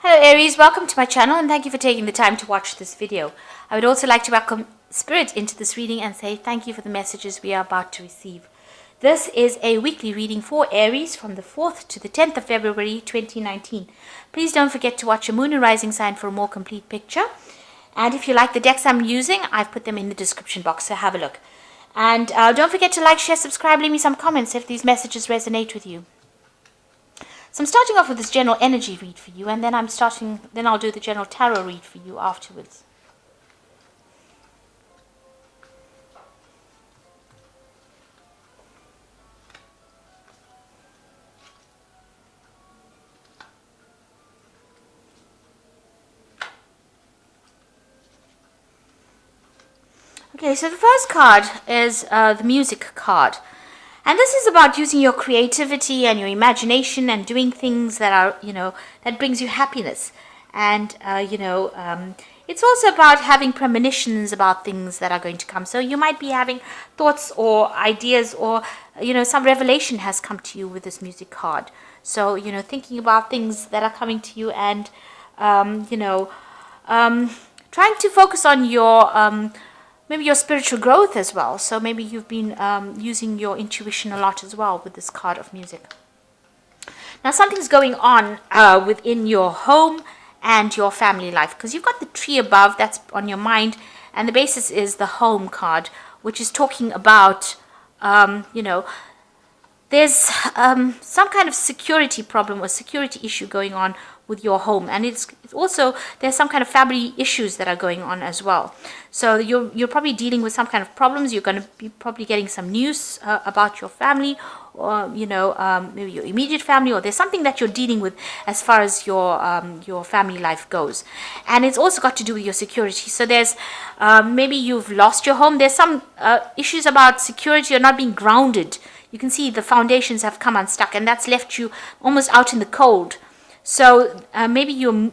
Hello Aries, welcome to my channel and thank you for taking the time to watch this video. I would also like to welcome Spirit into this reading and say thank you for the messages we are about to receive. This is a weekly reading for Aries from the 4th to the 10th of February 2019. Please don't forget to watch your moon and rising sign for a more complete picture. And if you like the decks I'm using, I've put them in the description box, so have a look. And don't forget to like, share, subscribe, leave me some comments if these messages resonate with you. So I'm starting off with this general energy read for you, and then I'll do the general tarot read for you afterwards. Okay, so the first card is the music card. And this is about using your creativity and your imagination and doing things that are, that brings you happiness. And, it's also about having premonitions about things that are going to come. So you might be having thoughts or ideas or, some revelation has come to you with this music card. So, thinking about things that are coming to you and, trying to focus on your maybe your spiritual growth as well. So maybe you've been using your intuition a lot as well with this card of music. Now something's going on within your home and your family life, because you've got the tree above that's on your mind, and the basis is the home card, which is talking about, there's some kind of security problem or security issue going on with your home, and it's also there's some kind of family issues that are going on as well. So you're probably dealing with some kind of problems. You're going to be probably getting some news about your family, or maybe your immediate family, or there's something that you're dealing with as far as your family life goes. And it's also got to do with your security. So there's maybe you've lost your home. There's some issues about security or not being grounded. You can see the foundations have come unstuck, and that's left you almost out in the cold. So maybe you're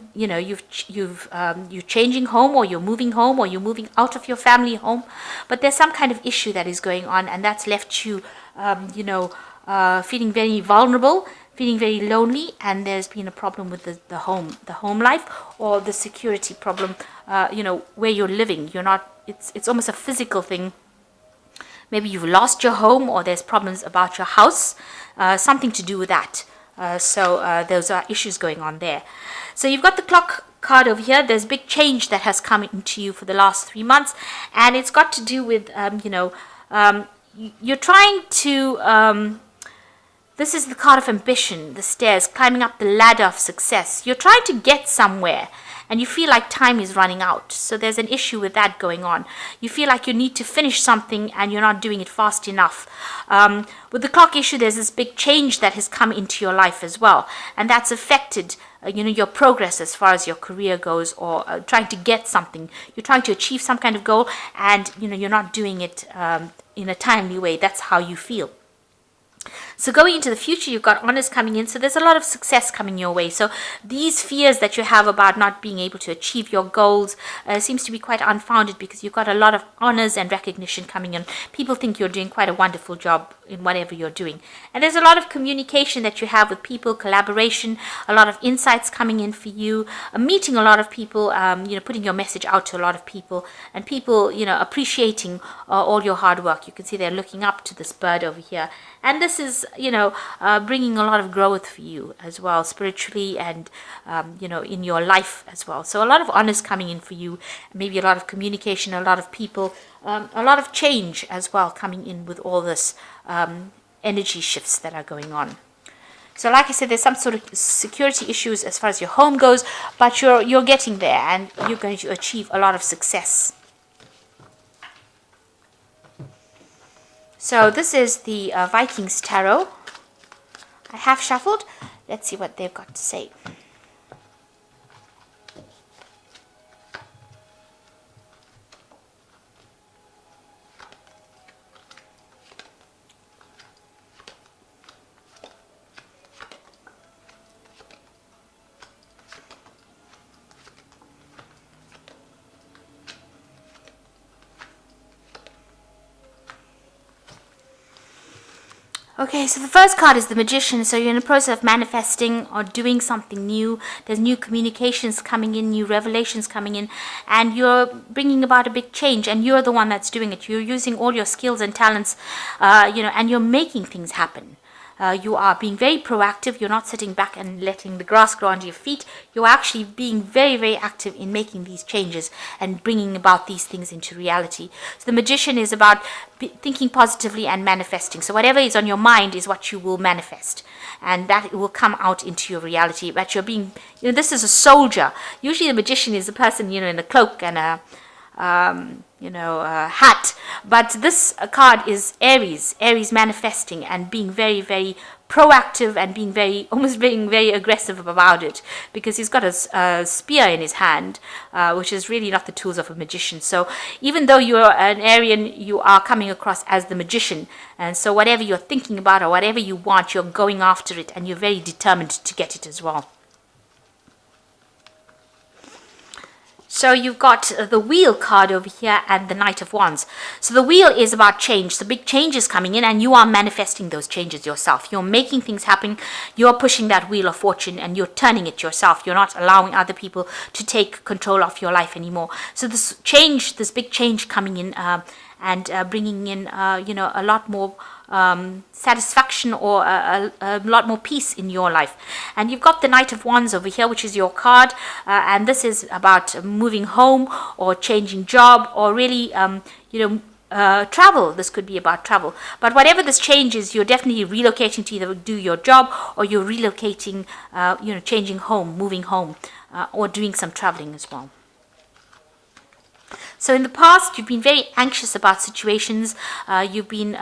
changing home, or you're moving home, or you're moving out of your family home, but there's some kind of issue that is going on, and that's left you, feeling very vulnerable, feeling very lonely, and there's been a problem with the home life, or the security problem, where you're living. You're not. It's almost a physical thing. Maybe you've lost your home, or there's problems about your house, something to do with that. So those are issues going on there. So you've got the clock card over here. There's big change that has come into you for the last 3 months, and it's got to do with you're trying to this is the card of ambition, the stairs, climbing up the ladder of success. You're trying to get somewhere, and you feel like time is running out. So there's an issue with that going on. You feel like you need to finish something and you're not doing it fast enough. With the clock issue, there's this big change that has come into your life as well, and that's affected your progress as far as your career goes, or trying to get something. You're trying to achieve some kind of goal, and you're not doing it in a timely way. That's how you feel. So going into the future, you've got honors coming in. So there's a lot of success coming your way. So these fears that you have about not being able to achieve your goals seems to be quite unfounded, because you've got a lot of honors and recognition coming in. People think you're doing quite a wonderful job in whatever you're doing. And there's a lot of communication that you have with people, collaboration, a lot of insights coming in for you, meeting a lot of people, putting your message out to a lot of people, and people, appreciating all your hard work. You can see they're looking up to this bird over here. And this is, bringing a lot of growth for you as well, spiritually and, in your life as well. So a lot of honors coming in for you, maybe a lot of communication, a lot of people, a lot of change as well coming in with all this energy shifts that are going on. So like I said, there's some sort of security issues as far as your home goes, but you're getting there, and you're going to achieve a lot of success. So this is the Vikings Tarot. I have shuffled. Let's see what they've got to say. Okay, so the first card is the Magician. So you're in the process of manifesting or doing something new. There's new communications coming in, new revelations coming in, and you're bringing about a big change, and you're the one that's doing it. You're using all your skills and talents, and you're making things happen. You are being very proactive. You're not sitting back and letting the grass grow under your feet. You're actually being very, very active in making these changes and bringing about these things into reality. So the Magician is about thinking positively and manifesting. So whatever is on your mind is what you will manifest, and that will come out into your reality. But you're being, this is a soldier. Usually the Magician is a person, in a cloak and a hat. But this card is Aries manifesting and being very, very proactive and almost being very aggressive about it, because he's got a spear in his hand, which is really not the tools of a magician. So even though you're an Arian, you are coming across as the Magician. And so whatever you're thinking about or whatever you want, you're going after it, and you're very determined to get it as well. So you've got the Wheel card over here and the Knight of Wands. So the Wheel is about change. The big change is coming in, and you are manifesting those changes yourself. You're making things happen. You're pushing that Wheel of Fortune, and you're turning it yourself. You're not allowing other people to take control of your life anymore. So this change, this big change coming in, and bringing in, a lot more satisfaction or a lot more peace in your life. And you've got the Knight of Wands over here, which is your card, and this is about moving home or changing job or really, travel. This could be about travel. But whatever this change is, you're definitely relocating to either do your job, or you're relocating, changing home, moving home, or doing some traveling as well. So in the past, you've been very anxious about situations. You've been,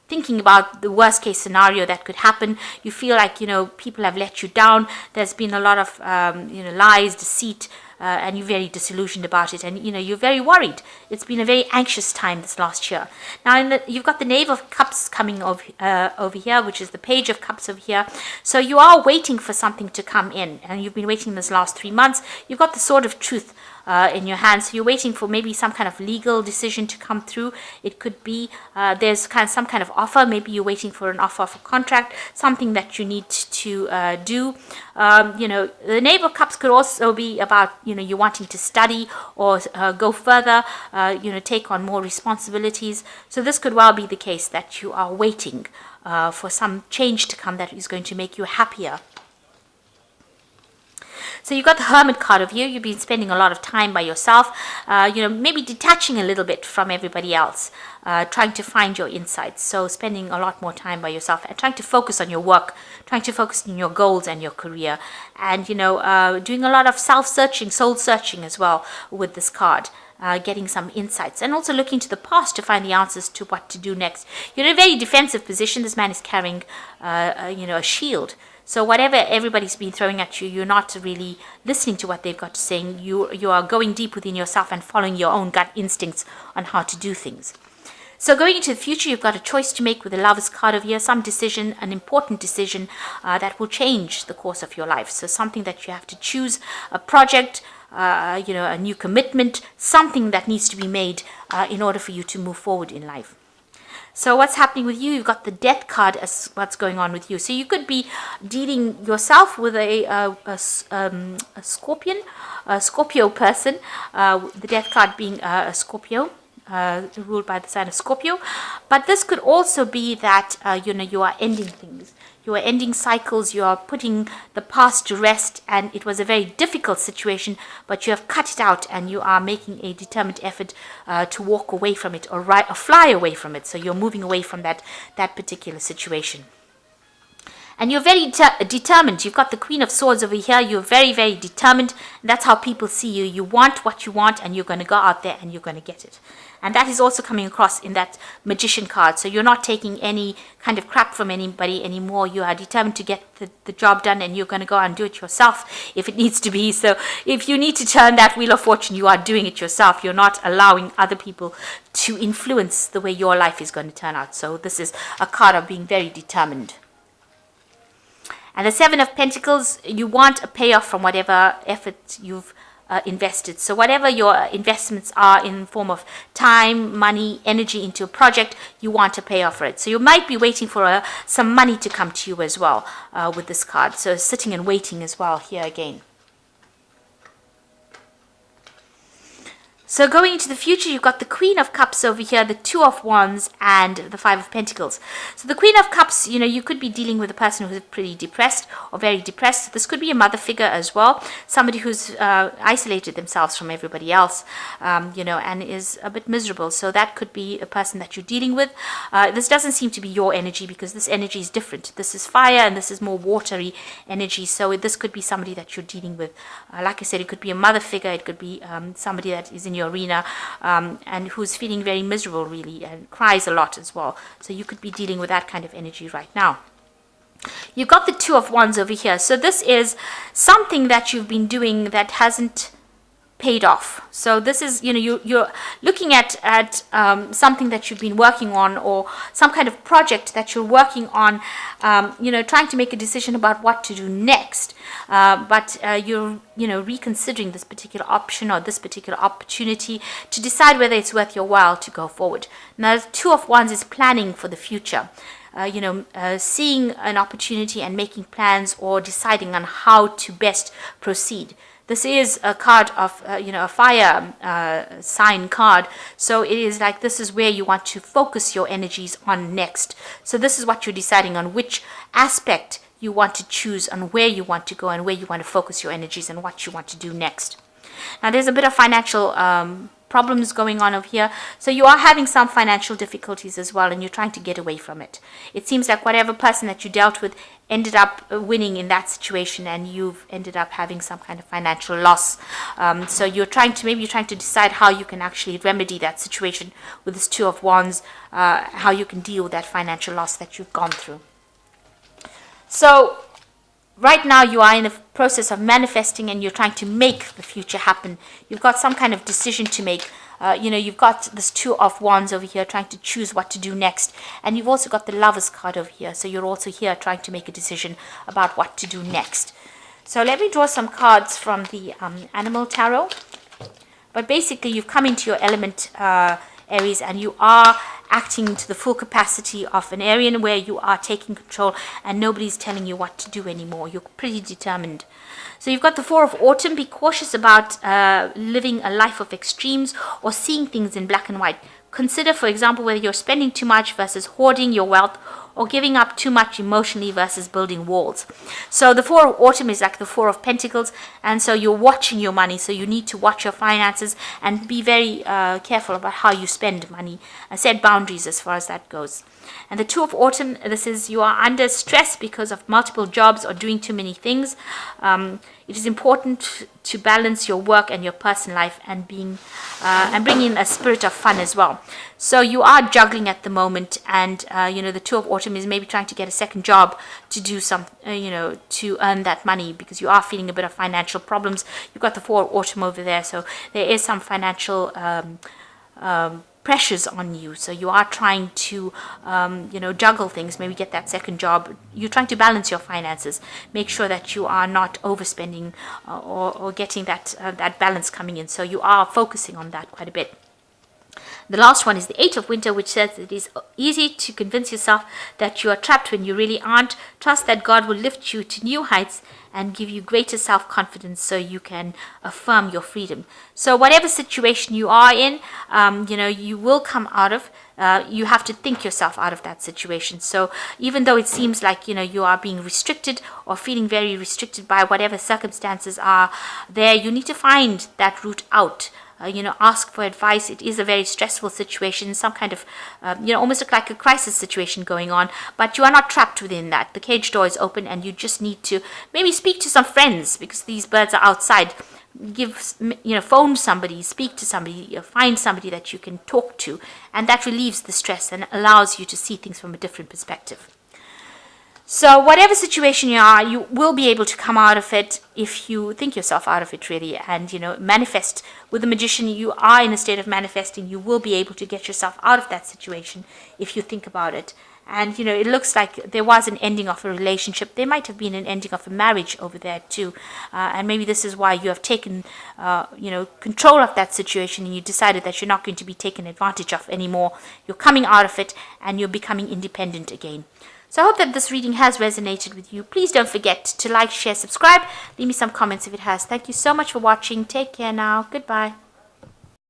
thinking about the worst case scenario that could happen. You feel like, people have let you down. There's been a lot of, lies, deceit, and you're very disillusioned about it. And, you're very worried. It's been a very anxious time this last year. Now, you've got the Knave of Cups coming over here, which is the Page of Cups over here. So you are waiting for something to come in, and you've been waiting this last 3 months. You've got the Sword of Truth in your hands. So you're waiting for maybe some kind of legal decision to come through. It could be there's some kind of offer. Maybe you're waiting for an offer of a contract, something that you need to do. The Knave of Cups could also be about, you wanting to study or go further, take on more responsibilities. So this could well be the case that you are waiting for some change to come that is going to make you happier. So you've got the Hermit card of you. You've been spending a lot of time by yourself, maybe detaching a little bit from everybody else, trying to find your insights. So spending a lot more time by yourself and trying to focus on your work, trying to focus on your goals and your career, and, doing a lot of self-searching, soul-searching as well with this card. Getting some insights, and also looking to the past to find the answers to what to do next. You're in a very defensive position. This man is carrying, a shield. So whatever everybody's been throwing at you, you're not really listening to what they've got to say. You are going deep within yourself and following your own gut instincts on how to do things. So going into the future, you've got a choice to make with the Lovers card of here, some decision, an important decision that will change the course of your life. So something that you have to choose, a project, a new commitment, something that needs to be made in order for you to move forward in life. So what's happening with you? You've got the Death card as what's going on with you. So you could be dealing yourself with a Scorpio person, the Death card being a Scorpio, ruled by the sign of Scorpio. But this could also be that, you are ending things. You are ending cycles, you are putting the past to rest, and it was a very difficult situation, but you have cut it out, and you are making a determined effort to walk away from it or fly away from it. So you're moving away from that particular situation. And you're very determined. You've got the Queen of Swords over here. You're very, very determined. And that's how people see you. You want what you want, and you're going to go out there and you're going to get it. And that is also coming across in that Magician card. So you're not taking any kind of crap from anybody anymore. You are determined to get the job done, and you're going to go and do it yourself if it needs to be. So if you need to turn that Wheel of Fortune, you are doing it yourself. You're not allowing other people to influence the way your life is going to turn out. So this is a card of being very determined. And the Seven of Pentacles, you want a payoff from whatever effort you've invested. So whatever your investments are in form of time, money, energy into a project, you want to pay off for it. So you might be waiting for some money to come to you as well with this card. So sitting and waiting as well here again. So going into the future, you've got the Queen of Cups over here, the Two of Wands, and the Five of Pentacles. So the Queen of Cups, you could be dealing with a person who's pretty depressed or very depressed. This could be a mother figure as well, somebody who's isolated themselves from everybody else, and is a bit miserable. So that could be a person that you're dealing with. This doesn't seem to be your energy because this energy is different. This is fire and this is more watery energy. So this could be somebody that you're dealing with. Like I said, it could be a mother figure. It could be somebody that is in your arena and who's feeling very miserable really and cries a lot as well. So you could be dealing with that kind of energy right now. You've got the Two of Wands over here. So this is something that you've been doing that hasn't paid off. So this is, you're looking at something that you've been working on, or some kind of project that you're working on, trying to make a decision about what to do next. But you're, reconsidering this particular option or this particular opportunity to decide whether it's worth your while to go forward. Now, the Two of Wands is planning for the future. Seeing an opportunity and making plans or deciding on how to best proceed. This is a card of, a fire sign card. So it is like this is where you want to focus your energies on next. So this is what you're deciding on, which aspect you want to choose and where you want to go and where you want to focus your energies and what you want to do next. Now, there's a bit of financial problems going on over here. So you are having some financial difficulties as well, and you're trying to get away from it. It seems like whatever person that you dealt with ended up winning in that situation, and you've ended up having some kind of financial loss. So you're trying to decide how you can actually remedy that situation with this Two of Wands, how you can deal with that financial loss that you've gone through. So right now you are in the process of manifesting and you're trying to make the future happen. You've got some kind of decision to make. You've got this Two of Wands over here trying to choose what to do next. And you've also got the Lovers card over here. So you're also here trying to make a decision about what to do next. So let me draw some cards from the Animal Tarot. But basically you've come into your element, Aries, and you are acting to the full capacity of an Arian, where you are taking control and nobody's telling you what to do anymore. You're pretty determined. So you've got the Four of Autumn. Be cautious about living a life of extremes or seeing things in black and white. Consider, for example, whether you're spending too much versus hoarding your wealth, or giving up too much emotionally versus building walls. So the Four of Autumn is like the Four of Pentacles, and so you're watching your money. So you need to watch your finances and be very careful about how you spend money and set boundaries as far as that goes. And the Two of Autumn, this is you are under stress because of multiple jobs or doing too many things. It is important to balance your work and your personal life and bring in a spirit of fun as well. So you are juggling at the moment, and the Two of Autumn is maybe trying to get a second job to do some, to earn that money, because you are feeling a bit of financial problems. You've got the Four of Autumn over there, so there is some financial pressures on you. So you are trying to juggle things, maybe get that second job. You're trying to balance your finances, make sure that you are not overspending or getting that balance coming in. So you are focusing on that quite a bit. The last one is the Eight of Winter, which says it is easy to convince yourself that you are trapped when you really aren't. Trust that God will lift you to new heights and give you greater self-confidence so you can affirm your freedom. So whatever situation you are in, you will come out of. You have to think yourself out of that situation. So even though it seems like, you are being restricted or feeling very restricted by whatever circumstances are there, you need to find that route out. Ask for advice. It is a very stressful situation, some kind of, almost like a crisis situation going on, but you are not trapped within that. The cage door is open, and you just need to maybe speak to some friends, because these birds are outside. Phone somebody, speak to somebody, find somebody that you can talk to, and that relieves the stress and allows you to see things from a different perspective. So whatever situation you are, you will be able to come out of it if you think yourself out of it, really, and, manifest. With the Magician, you are in a state of manifesting. You will be able to get yourself out of that situation if you think about it And, it looks like there was an ending of a relationship. There might have been an ending of a marriage over there too. And maybe this is why you have taken, control of that situation, and you decided that you're not going to be taken advantage of anymore. You're coming out of it and you're becoming independent again. So I hope that this reading has resonated with you. Please don't forget to like, share, subscribe. Leave me some comments if it has. Thank you so much for watching. Take care now. Goodbye.